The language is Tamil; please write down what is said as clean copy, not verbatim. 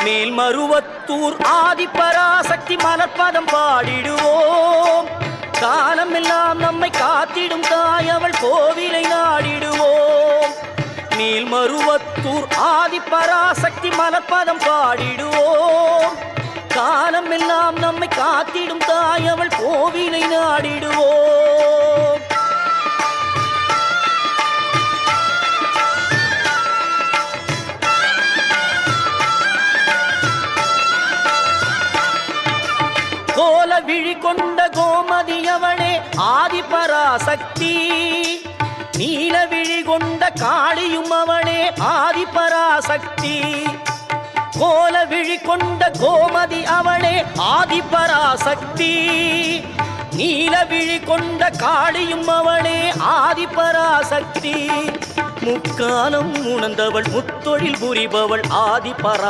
மேல்மருவத்தூர் ஆதிபராசக்தி மலர்பதம் பாடிடுவோம். காலமெல்லாம் நம்மை காத்திடும் தாய் அவள் கோவிலை நாடிடுவோம். மேல்மருவத்தூர் ஆதிபராசக்தி மலர்பதம் பாடிடுவோம். காலமெல்லாம் நம்மை காத்திடும் தாய் அவள் கோவிலை நாடிடுவோம். கோல விழி கொண்ட கோமதி அவளே ஆதிபராசக்தி. நீல விழி கொண்ட காளியும் அவளே ஆதிபராசக்தி. கோல விழி கொண்ட கோமதி அவளே ஆதிபராசக்தி. நீல விழி கொண்ட காளியும் அவளே ஆதிபராசக்தி. முக்காலம் உணர்ந்தவள் முத்தொழில் புரிபவள் ஆதிபரா